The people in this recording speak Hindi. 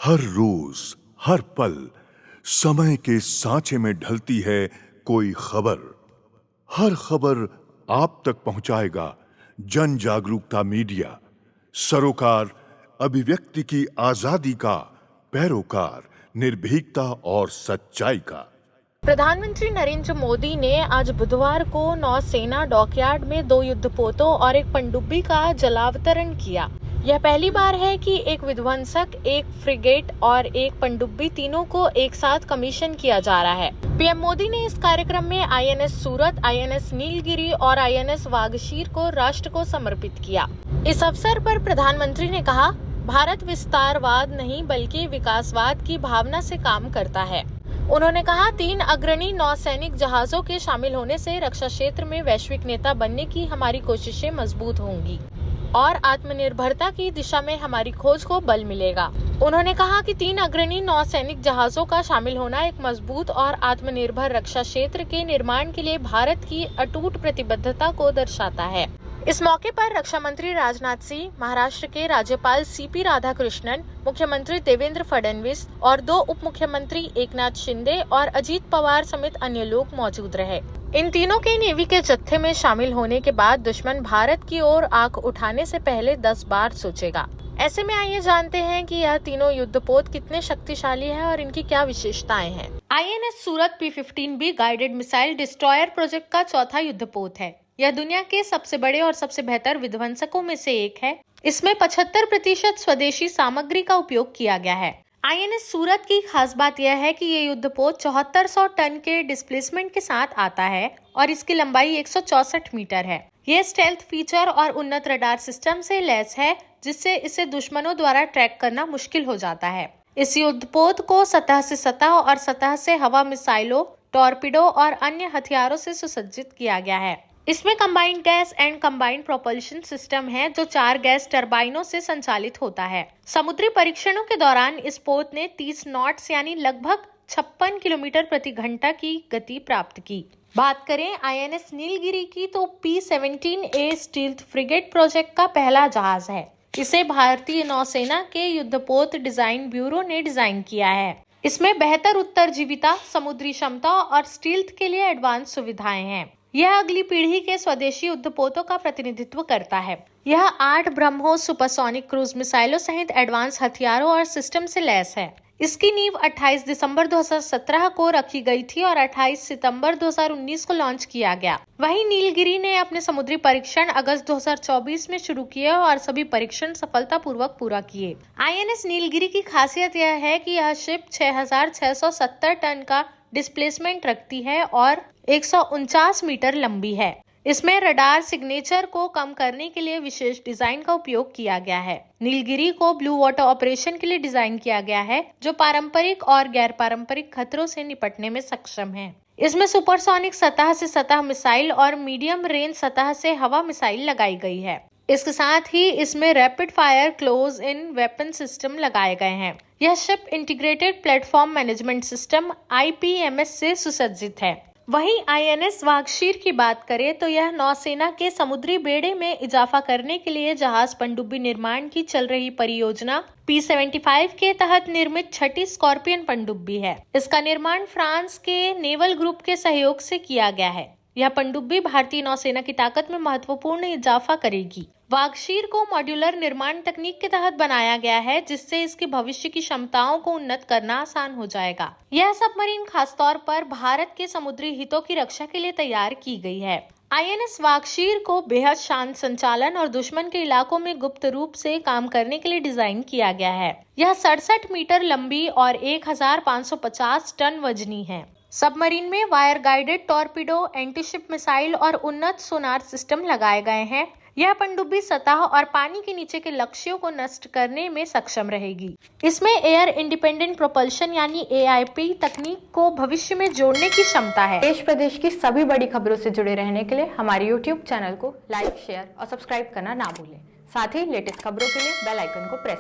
हर रोज, हर पल समय के सांचे में ढलती है कोई खबर। हर खबर आप तक पहुंचाएगा जन जागरूकता मीडिया, सरोकार अभिव्यक्ति की आजादी का, पैरोकार निर्भीकता और सच्चाई का। प्रधानमंत्री नरेंद्र मोदी ने आज बुधवार को नौसेना डॉकयार्ड में 2 युद्धपोतों और एक पनडुब्बी का जलावतरण किया। यह पहली बार है कि एक विध्वंसक, एक फ्रिगेट और एक पनडुब्बी तीनों को एक साथ कमीशन किया जा रहा है। पीएम मोदी ने इस कार्यक्रम में आईएनएस सूरत, आईएनएस नीलगिरी और आईएनएस वागशीर को राष्ट्र को समर्पित किया। इस अवसर पर प्रधानमंत्री ने कहा, भारत विस्तारवाद नहीं बल्कि विकासवाद की भावना से काम करता है। उन्होंने कहा, 3 अग्रणी नौसैनिक जहाजों के शामिल होने से रक्षा क्षेत्र में वैश्विक नेता बनने की हमारी कोशिशें मजबूत होंगी और आत्मनिर्भरता की दिशा में हमारी खोज को बल मिलेगा। उन्होंने कहा कि 3 अग्रणी नौसैनिक जहाजों का शामिल होना एक मजबूत और आत्मनिर्भर रक्षा क्षेत्र के निर्माण के लिए भारत की अटूट प्रतिबद्धता को दर्शाता है। इस मौके पर रक्षा मंत्री राजनाथ सिंह, महाराष्ट्र के राज्यपाल सीपी राधाकृष्णन, मुख्यमंत्री देवेंद्र फडणवीस और 2 उप मुख्यमंत्री एकनाथ शिंदे और अजीत पवार समेत अन्य लोग मौजूद रहे। इन तीनों के नेवी के जत्थे में शामिल होने के बाद दुश्मन भारत की ओर आंख उठाने से पहले 10 बार सोचेगा। ऐसे में आइए जानते हैं कि यह तीनों युद्धपोत कितने शक्तिशाली है और इनकी क्या विशेषताएं हैं। आईएनएस सूरत P-15B guided missile destroyer project का चौथा युद्धपोत है। यह दुनिया के सबसे बड़े और सबसे बेहतर विध्वंसकों में से एक है। इसमें 75% स्वदेशी सामग्री का उपयोग किया गया है। आईएनएस सूरत की खास बात यह है कि ये युद्धपोत 7400 टन के डिस्प्लेसमेंट के साथ आता है और इसकी लंबाई 164 मीटर है। ये स्टेल्थ फीचर और उन्नत रडार सिस्टम से लैस है, जिससे इसे दुश्मनों द्वारा ट्रैक करना मुश्किल हो जाता है। इस युद्धपोत को सतह से सतह और सतह से हवा मिसाइलों, टॉर्पिडो और अन्य हथियारों से सुसज्जित किया गया है। इसमें combined gas and combined propulsion system है, जो 4 गैस टरबाइनों से संचालित होता है। समुद्री परीक्षणों के दौरान इस पोत ने 30 नॉट्स यानी लगभग 56 किलोमीटर प्रति घंटा की गति प्राप्त की। बात करें आईएनएस नीलगिरी की, तो P-17A स्टील्थ फ्रिगेट प्रोजेक्ट का पहला जहाज है। इसे भारतीय नौसेना के युद्धपोत डिजाइन ब्यूरो ने डिजाइन किया है। इसमें बेहतर उत्तरजीविता, समुद्री क्षमता और स्टील्थ के लिए एडवांस सुविधाएं हैं। यह अगली पीढ़ी के स्वदेशी युद्धपोतों का प्रतिनिधित्व करता है। यह 8 ब्रह्मोस सुपरसोनिक क्रूज मिसाइलों सहित एडवांस हथियारों और सिस्टम से लैस है। इसकी नींव 28 दिसंबर 2017 को रखी गई थी और 28 सितंबर 2019 को लॉन्च किया गया। वहीं नीलगिरी ने अपने समुद्री परीक्षण अगस्त 2024 में शुरू किए और सभी परीक्षण सफलतापूर्वक पूरा किए। आईएनएस नीलगिरी की खासियत यह है कि यह शिप 6670 टन का डिस्प्लेसमेंट रखती है और 149 मीटर लंबी है। इसमें रडार सिग्नेचर को कम करने के लिए विशेष डिजाइन का उपयोग किया गया है। नीलगिरी को ब्लू वाटर ऑपरेशन के लिए डिजाइन किया गया है, जो पारंपरिक और गैर पारंपरिक खतरों से निपटने में सक्षम है। इसमें सुपरसोनिक सतह से सतह मिसाइल और मीडियम रेंज सतह से हवा मिसाइल लगाई गई है। इसके साथ ही इसमें rapid fire close in weapon system लगाए गए हैं। यह ship integrated platform management system IPMS से सुसज्जित है। वहीं आईएनएस वागशीर की बात करें तो यह नौसेना के समुद्री बेड़े में इजाफा करने के लिए जहाज पनडुब्बी निर्माण की चल रही परियोजना P-75 के तहत निर्मित 6ठी स्कॉर्पियन पनडुब्बी है। इसका निर्माण फ्रांस के नेवल ग्रुप के सहयोग से किया गया है। यह पनडुब्बी भारतीय नौसेना की ताकत में महत्वपूर्ण इजाफा करेगी। वागशीर को मॉड्यूलर निर्माण तकनीक के तहत बनाया गया है, जिससे इसके भविष्य की क्षमताओं को उन्नत करना आसान हो जाएगा। यह सबमरीन खासतौर पर भारत के समुद्री हितों की रक्षा के लिए तैयार की गई है। आईएनएस वागशीर को बेहद शांत संचालन और दुश्मन के इलाकों में गुप्त रूप से काम करने के लिए डिजाइन किया गया है। यह 67 मीटर लंबी और 1550 टन वजनी है। सबमरीन में wire guided torpedo, antiship missile और उन्नत सोनार सिस्टम लगाए गए हैं। यह पनडुब्बी सतह और पानी के नीचे के लक्ष्यों को नष्ट करने में सक्षम रहेगी। इसमें एयर इंडिपेंडेंट प्रोपल्शन यानी AIP तकनीक को भविष्य में जोड़ने की क्षमता है। देश प्रदेश की सभी बड़ी खबरों से जुड़े रहने के लिए हमारे YouTube चैनल को लाइक, शेयर और सब्सक्राइब करना ना भूलें। साथ ही लेटेस्ट खबरों के लिए बेल आइकन को प्रेस